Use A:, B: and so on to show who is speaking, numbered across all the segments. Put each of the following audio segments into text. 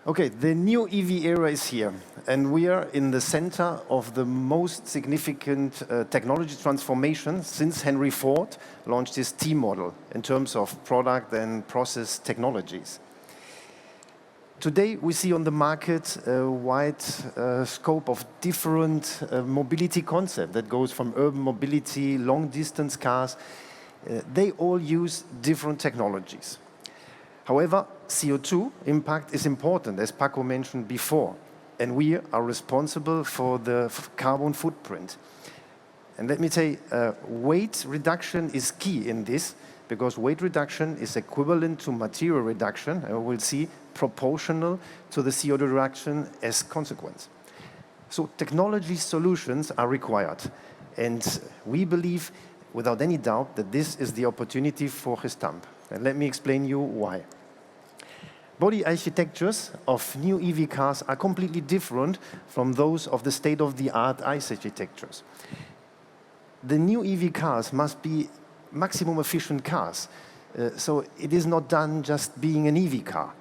A: Okay, the new EV era is here, and we are in the center of the most significant technology transformation since Henry Ford launched his T model in terms of product and process technologies. Today, we see on the market a wide scope of different mobility concepts that goes from urban mobility, long-distance cars. They all use different technologies. However, CO2 impact is important, as Paco mentioned before, and we are responsible for the carbon footprint. And let me say, weight reduction is key in this, because weight reduction is equivalent to material reduction, and we'll see proportional to the CO2 reduction as consequence. So technology solutions are required, and we believe, without any doubt, that this is the opportunity for Gestamp. And let me explain you why. Body architectures of new EV cars are completely different from those of the state-of-the-art ICE architectures. The new EV cars must be maximum efficient cars. So it is not done just being an EV car.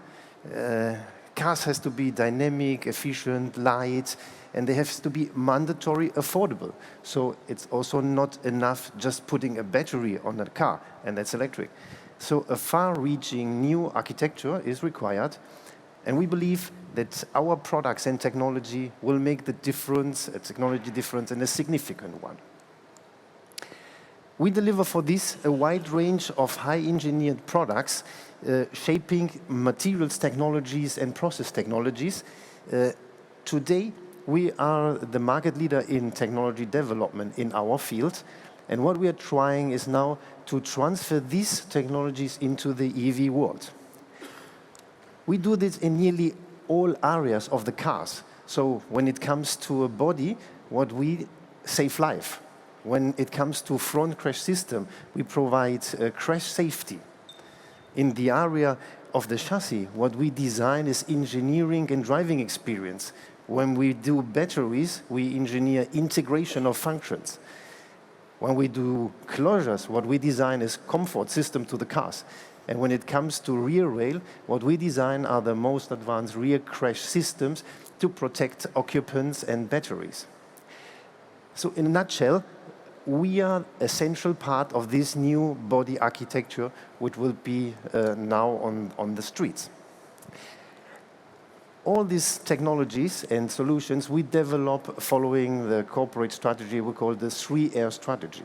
A: Cars has to be dynamic, efficient, light, and they have to be mandatory affordable. So it's also not enough just putting a battery on a car, and that's electric. So a far-reaching new architecture is required, and we believe that our products and technology will make the difference, a technology difference, and a significant one. We deliver for this a wide range of high-engineered products, shaping materials technologies and process technologies. Today, we are the market leader in technology development in our field, and what we are trying is now to transfer these technologies into the EV world. We do this in nearly all areas of the cars. So when it comes to a body, what we save life. When it comes to front crash system, we provide crash safety. In the area of the chassis, what we design is engineering and driving experience. When we do batteries, we engineer integration of functions. When we do closures, what we design is comfort system to the cars. And when it comes to rear rail, what we design are the most advanced rear crash systems to protect occupants and batteries. So in a nutshell, we are an essential part of this new body architecture, which will be now on the streets. All these technologies and solutions we develop following the corporate strategy we call the 3R strategy.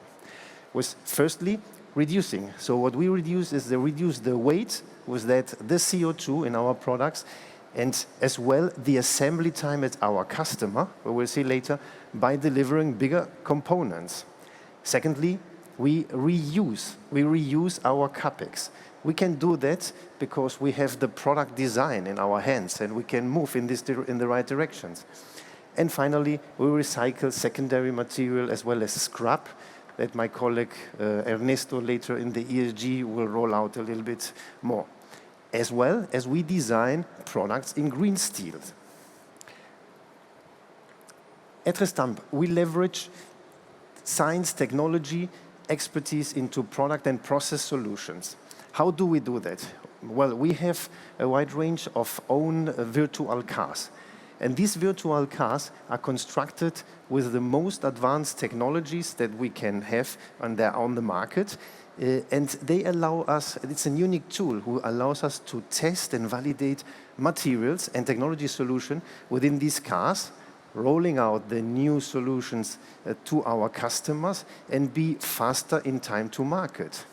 A: With firstly, reducing. So what we reduce is reduce the weight, with that the CO2 in our products, and as well the assembly time at our customer, we will see later, by delivering bigger components. Secondly, we reuse our CapEx. We can do that because we have the product design in our hands and we can move in the right directions. And finally, we recycle secondary material as well as scrap that my colleague Ernesto later in the ESG will roll out a little bit more. As well as we design products in green steel. At Gestamp, we leverage science, technology, expertise into product and process solutions. How do we do that? Well, we have a wide range of own virtual cars. And these virtual cars are constructed with the most advanced technologies that we can have on the market. And they allow us, it's a unique tool who allows us to test and validate materials and technology solution within these cars, rolling out the new solutions to our customers and be faster in time to market.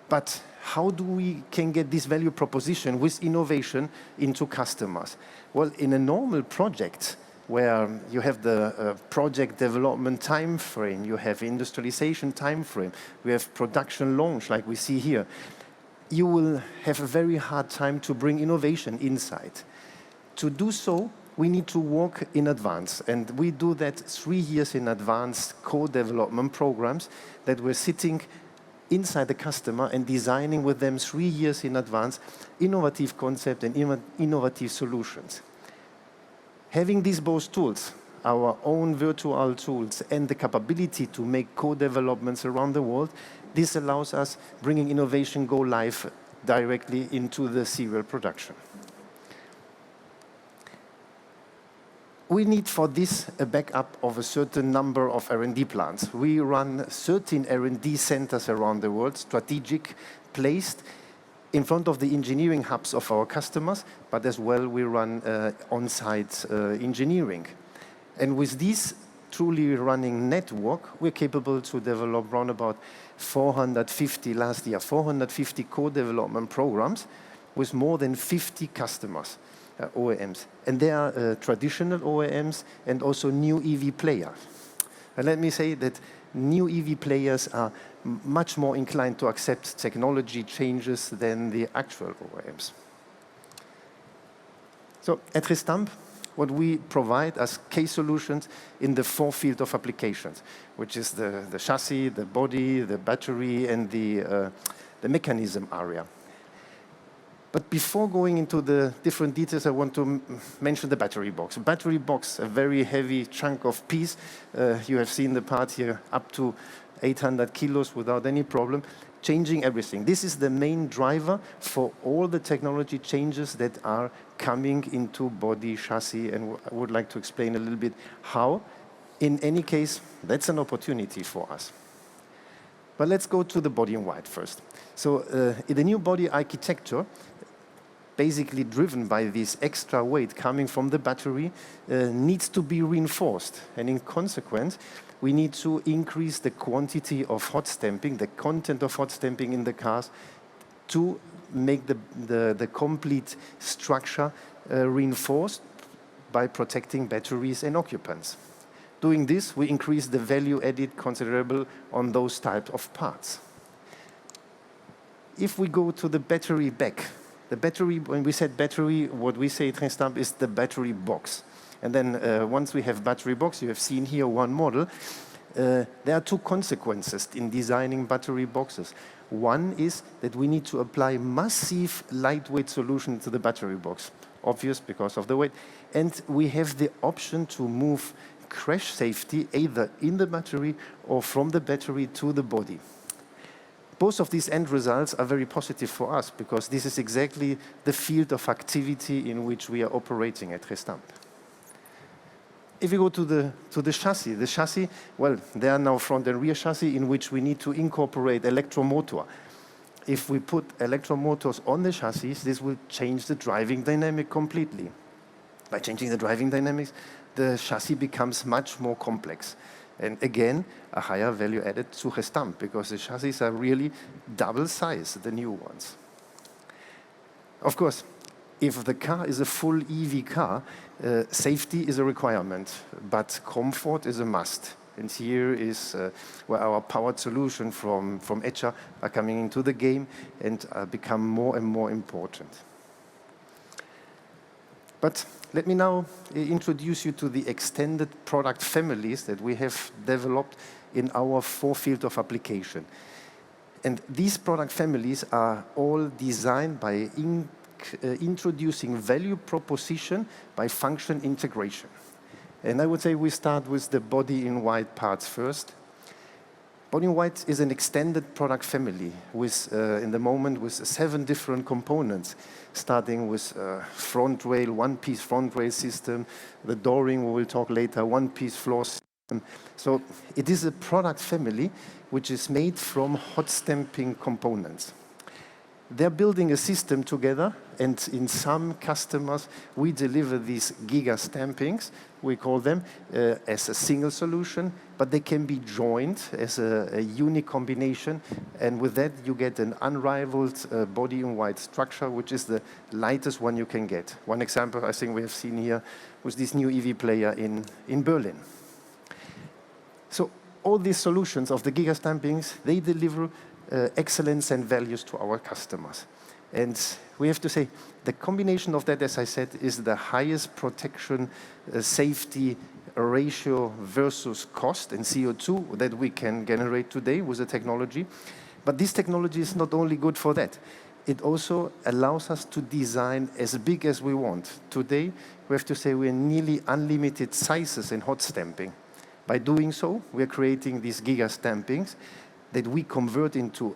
A: But how do we can get this value proposition with innovation into customers? Well, in a normal project where you have the project development time frame, you have industrialization time frame, we have production launch like we see here, you will have a very hard time to bring innovation inside. To do so, we need to work in advance, and we do that 3 years in advance co-development programs that we're sitting inside the customer and designing with them 3 years in advance innovative concepts and innovative solutions. Having these both tools, our own virtual tools and the capability to make co-developments around the world, this allows us bringing innovation go live directly into the serial production. We need for this a backup of a certain number of R&D plants. We run 13 R&D centers around the world, strategic, placed in front of the engineering hubs of our customers, but as well we run on-site engineering. And with this truly running network, we're capable to develop around about 450 last year, 450 co-development programs with more than 50 customers, OEMs. And they are traditional OEMs and also new EV players. And let me say that new EV players are much more inclined to accept technology changes than the actual OEMs. So at Gestamp, what we provide as case solutions in the 4 field of applications, which is the chassis, the body, the battery, and the mechanism area. But before going into the different details, I want to mention the battery box. Battery box, a very heavy chunk of piece. You have seen the part here, up to 800 kilos without any problem, changing everything. This is the main driver for all the technology changes that are coming into body, chassis, and I would like to explain a little bit how. In any case, that's an opportunity for us. But let's go to the body in white first. So in the new body architecture, basically driven by this extra weight coming from the battery, needs to be reinforced. And in consequence, we need to increase the quantity of hot stamping, the content of hot stamping in the cars, to make the complete structure reinforced by protecting batteries and occupants. Doing this, we increase the value added considerable on those types of parts. If we go to the battery back, the battery, when we said battery, what we say at Gestamp is the battery box. And then once we have battery box, you have seen here one model. There are 2 consequences in designing battery boxes. One is that we need to apply massive lightweight solution to the battery box. Obvious because of the weight. And we have the option to move crash safety either in the battery or from the battery to the body. Both of these end results are very positive for us because this is exactly the field of activity in which we are operating at Gestamp. If you go to the chassis, well, there are now front and rear chassis in which we need to incorporate electromotor. If we put electromotors on the chassis, this will change the driving dynamic completely. By changing the driving dynamics, the chassis becomes much more complex. And again, a higher value added to Gestamp because the chassis are really double size, the new ones. Of course, if the car is a full EV car, safety is a requirement, but comfort is a must. And here is where our powered solution from ECHA are coming into the game and become more and more important. But let me now introduce you to the extended product families that we have developed in our 4 field of application. And these product families are all designed by introducing value proposition by function integration. And I would say we start with the body in white parts first. Body in white is an extended product family with, in the moment, with 7 different components, starting with front rail, one-piece front rail system, the dooring, we will talk later, one-piece floor system. So it is a product family which is made from hot stamping components. They're building a system together, and in some customers, we deliver these Giga stampings, we call them, as a single solution, but they can be joined as a unique combination, and with that, you get an unrivaled body-in-white structure, which is the lightest one you can get. One example I think we have seen here was this new EV player in Berlin. So all these solutions of the Giga stampings, they deliver excellence and values to our customers. And we have to say, the combination of that, as I said, is the highest protection safety ratio versus cost and CO2 that we can generate today with the technology. But this technology is not only good for that. It also allows us to design as big as we want. Today, we have to say we're nearly unlimited sizes in hot stamping. By doing so, we're creating these Giga stampings that we convert into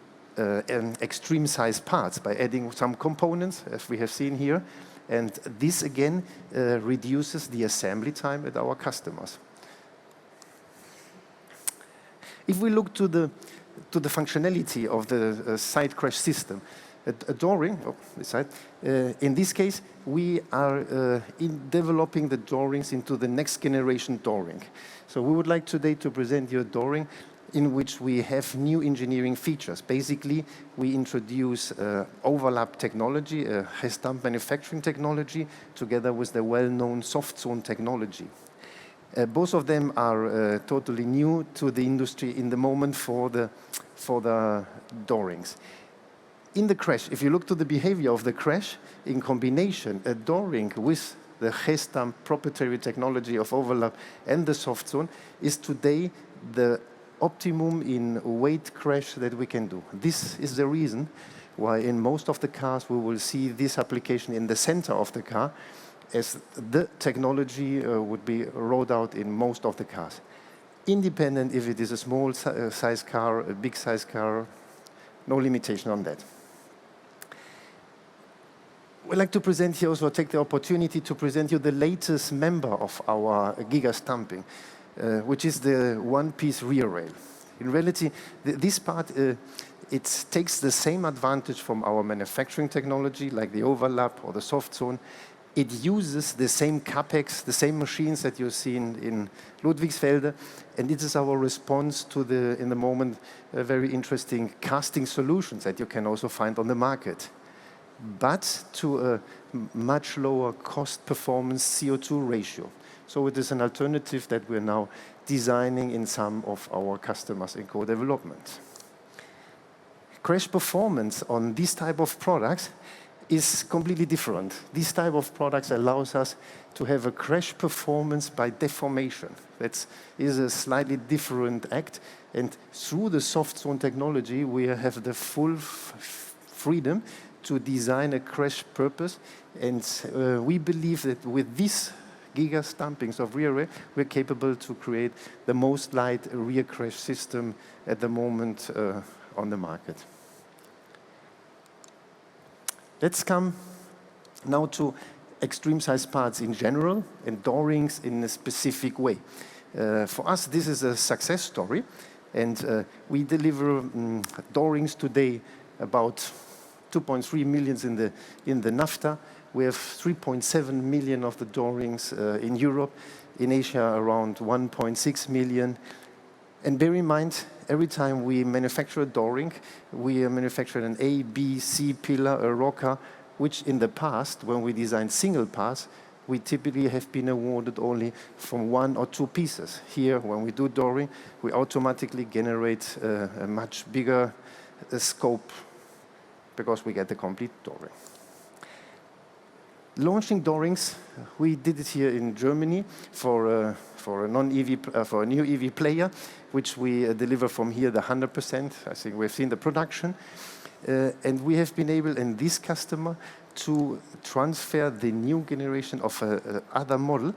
A: extreme size parts by adding some components, as we have seen here, And this again reduces the assembly time at our customers. If we look to the functionality of the side crash system, a door-ring, this side, in this case, we are developing the door-rings into the next generation door-ring. So we would like today to present you a door-ring in which we have new engineering features. Basically, we introduce overlap technology, Gestamp manufacturing technology, together with the well-known soft zone technology. Both of them are totally new to the industry in the moment for the door-rings. In the crash, if you look to the behavior of the crash, in combination, a door-ring with the Gestamp proprietary technology of overlap and the soft zone is today the optimum in weight crash that we can do. This is the reason why in most of the cars we will see this application in the center of the car, as the technology would be rolled out in most of the cars. Independent if it is a small size car, a big size car, no limitation on that. We'd like to present here also, take the opportunity to present you the latest member of our Giga stamping, which is the one-piece rear rail. In reality, this part, it takes the same advantage from our manufacturing technology, like the overlap or the soft zone. It uses the same CapEx, the same machines that you've seen in Ludwigsfelde, and it is our response to in the moment, very interesting casting solutions that you can also find on the market, but to a much lower cost performance CO2 ratio. So it is an alternative that we're now designing in some of our customers in co-development. Crash performance on this type of products is completely different. This type of products allows us to have a crash performance by deformation. That is a slightly different act, and through the soft zone technology, we have the full freedom to design a crash purpose, and we believe that with this Giga stampings of rear rail, we're capable to create the most light rear crash system at the moment on the market. Let's come now to extreme size parts in general and door rings in a specific way. For us, this is a success story, and we deliver door rings today about 2.3 million in the NAFTA. We have 3.7 million of the door rings in Europe. In Asia, around 1.6 million. And bear in mind, every time we manufacture a door ring, we manufacture an A, B, C pillar, a rocker, which in the past, when we designed single parts, we typically have been awarded only from 1 or 2 pieces. Here, when we do door ring, we automatically generate a much bigger scope because we get the complete door ring. Launching door rings, we did it here in Germany for a new EV player, which we deliver from here the 100%. I think we've seen the production, and we have been able, in this customer, to transfer the new generation of other model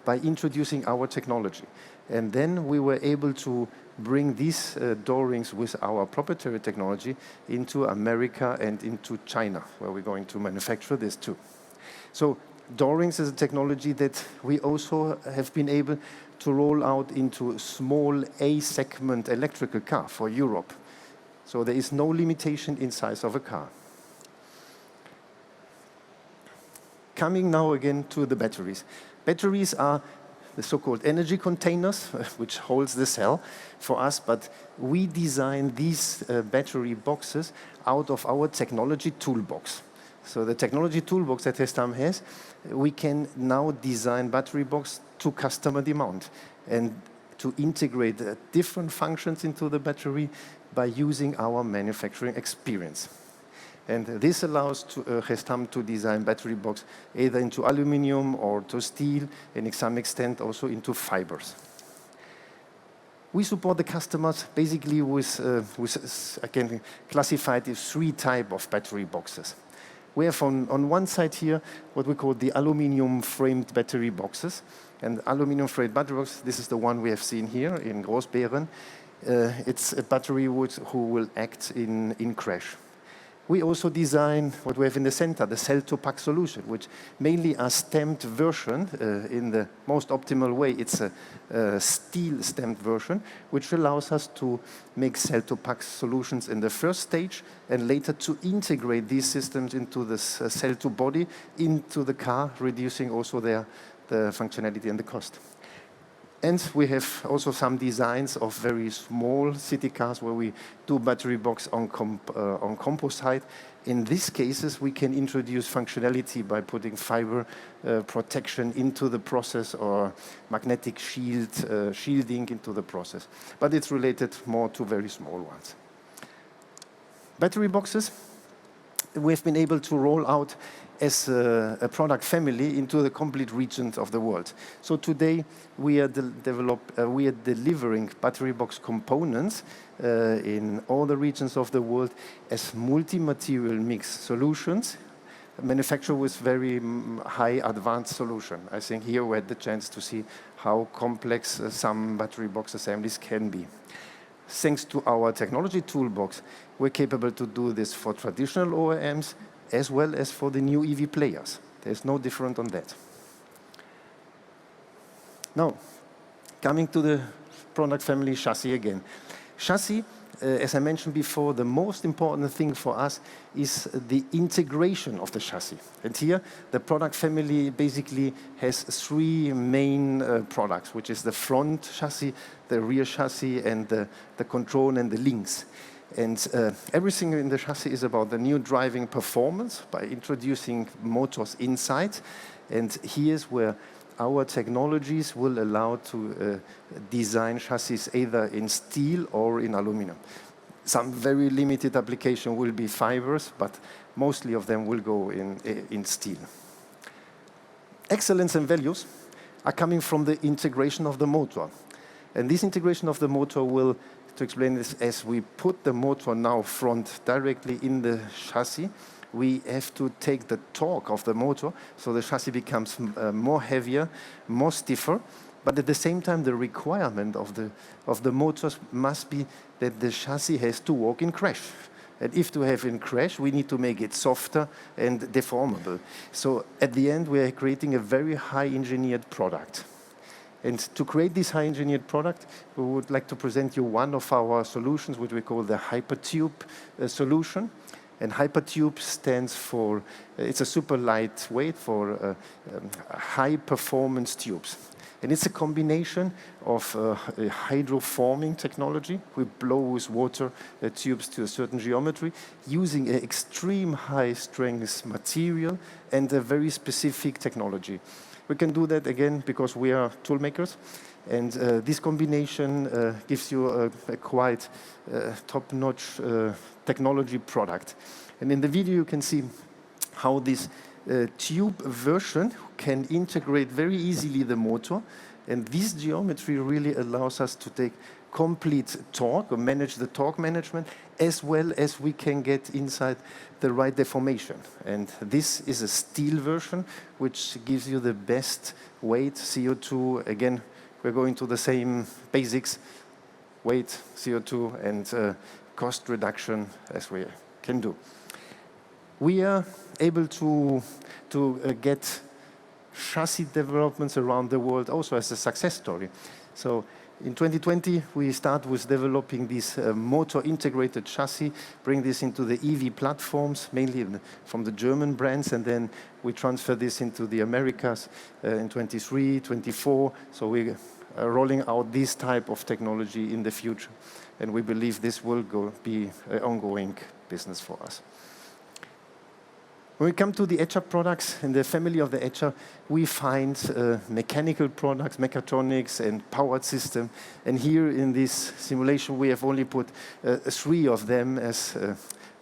A: by introducing our technology. And then we were able to bring these door rings with our proprietary technology into America and into China, where we're going to manufacture this too. So door rings is a technology that we also have been able to roll out into small A-segment electrical car for Europe. So there is no limitation in size of a car. Coming now again to the batteries. Batteries are the so-called energy containers, which holds the cell for us, but we design these battery boxes out of our technology toolbox. So the technology toolbox that Gestamp has, we can now design battery box to customer demand and to integrate different functions into the battery by using our manufacturing experience. And this allows Gestamp to design battery box either into aluminum or to steel, and to some extent also into fibers. We support the customers basically with again, classified as 3 types of battery boxes. We have on one side here what we call the aluminum framed battery boxes. And aluminum framed battery box, this is the one we have seen here in Großbeeren. It's a battery who will act in crash. We also design what we have in the center, the cell-to-pack solution, which mainly a stamped version in the most optimal way. It's a steel stamped version, which allows us to make cell-to-pack solutions in the first stage and later to integrate these systems into the cell-to-body, into the car, reducing also the functionality and the cost. And we have also some designs of very small city cars where we do battery box on composite. In these cases, we can introduce functionality by putting fiber protection into the process or magnetic shielding into the process. But it's related more to very small ones. Battery boxes, we've been able to roll out as a product family into the complete regions of the world. So today we are delivering battery box components in all the regions of the world as multi-material mix solutions, manufactured with very high advanced solution. I think here we had the chance to see how complex some battery box assemblies can be. Thanks to our technology toolbox, we're capable to do this for traditional OEMs as well as for the new EV players. There's no different on that. Now, coming to the product family chassis again. Chassis, as I mentioned before, the most important thing for us is the integration of the chassis. And here, the product family basically has three main products, which is the front chassis, the rear chassis, and the control and the links. And everything in the chassis is about the new driving performance by introducing motors inside. And here's where our technologies will allow to design chassis either in steel or in aluminum. Some very limited application will be fibers, but mostly of them will go in steel. Excellence and values are coming from the integration of the motor. And this integration of the motor will, to explain this, as we put the motor now front directly in the chassis, we have to take the torque of the motor, so the chassis becomes more heavier, more stiffer, but at the same time the requirement of the motors must be that the chassis has to work in crash. And if to have in crash, we need to make it softer and deformable. So at the end, we are creating a very high engineered product. And to create this high engineered product, we would like to present you one of our solutions, which we call the Hypertube solution. And Hypertube stands for, it's a super lightweight for high performance tubes. And it's a combination of hydroforming technology. We blow with water tubes to a certain geometry using an extreme high strength material and a very specific technology. We can do that again because we are tool makers, and this combination gives you a quite top-notch technology product. And in the video you can see how this tube version can integrate very easily the motor, and this geometry really allows us to take complete torque or manage the torque management, as well as we can get inside the right deformation. And this is a steel version, which gives you the best weight, CO2. Again, we're going to the same basics, weight, CO2, and cost reduction as we can do. We are able to get chassis developments around the world also as a success story. So in 2020, we start with developing this motor-integrated chassis, bring this into the EV platforms, mainly from the German brands, and then we transfer this into the Americas in 23, 24. So we are rolling out this type of technology in the future, and we believe this will be an ongoing business for us. When we come to the etcher products, in the family of the etcher, we find mechanical products, Mechatronics and powered system. And here in this simulation, we have only put 3 of them as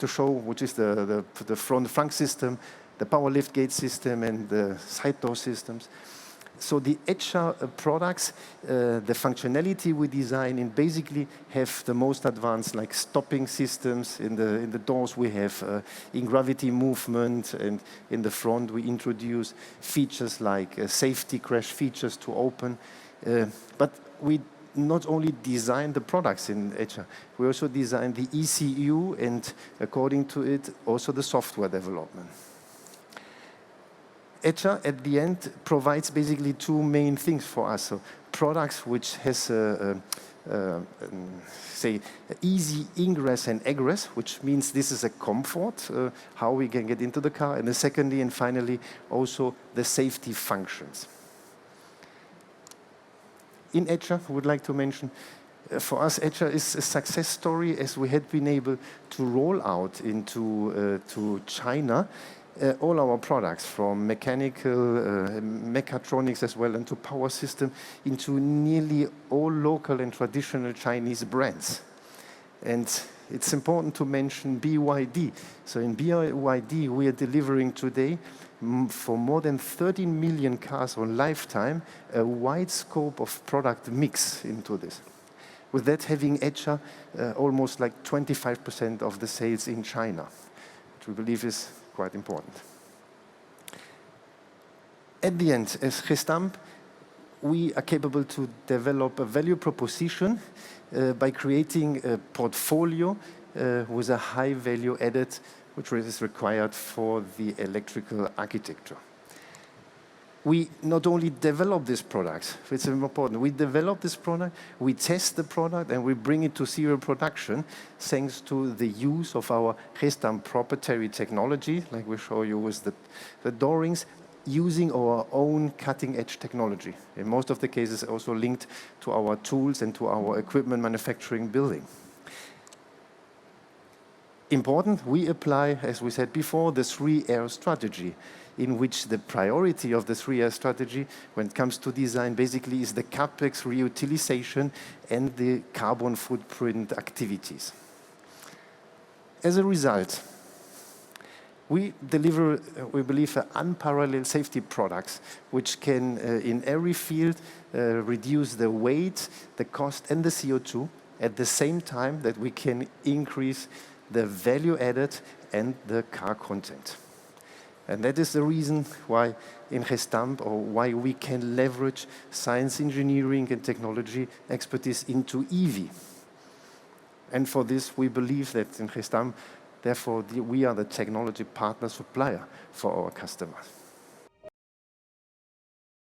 A: to show, which is the front system, the power lift gate system, and the side door systems. So the etcher products, the functionality we design in basically have the most advanced, like stopping systems. In the doors we have in gravity movement, and in the front we introduce features like safety crash features to open. But we not only design the products in ECHA, we also design the ECU and, according to it, also the software development. ECHA, at the end, provides basically two main things for us. So products which has, say, easy ingress and egress, which means this is a comfort, how we can get into the car. And the secondly and finally, also the safety functions. In ECHA, I would like to mention, for us, ECHA is a success story as we had been able to roll out into to China all our products, from mechanical, mechatronics as well, and to power system, into nearly all local and traditional Chinese brands. And it's important to mention BYD. So in BYD, we are delivering today for more than 13 million cars on lifetime, a wide scope of product mix into this. With that, having ECHA almost like 25% of the sales in China, which we believe is quite important. At the end, as Gestamp, we are capable to develop a value proposition by creating a portfolio with a high value added, which is required for the electrical architecture. We not only develop these products, it's important, we develop this product, we test the product, and we bring it to serial production thanks to the use of our Gestamp proprietary technology, like we show you with the door rings, using our own cutting-edge technology. In most of the cases, also linked to our tools and to our equipment manufacturing building. Important, we apply, as we said before, the 3R strategy, in which the priority of the 3R strategy when it comes to design basically is the CapEx reutilization and the carbon footprint activities. As a result, we deliver, we believe, unparalleled safety products which can, in every field, reduce the weight, the cost, and the CO2 at the same time that we can increase the value added and the car content. And that is the reason why in Gestamp, or why we can leverage science, engineering, and technology expertise into EV. And for this, we believe that in Gestamp, therefore, we are the technology partner supplier for our customers.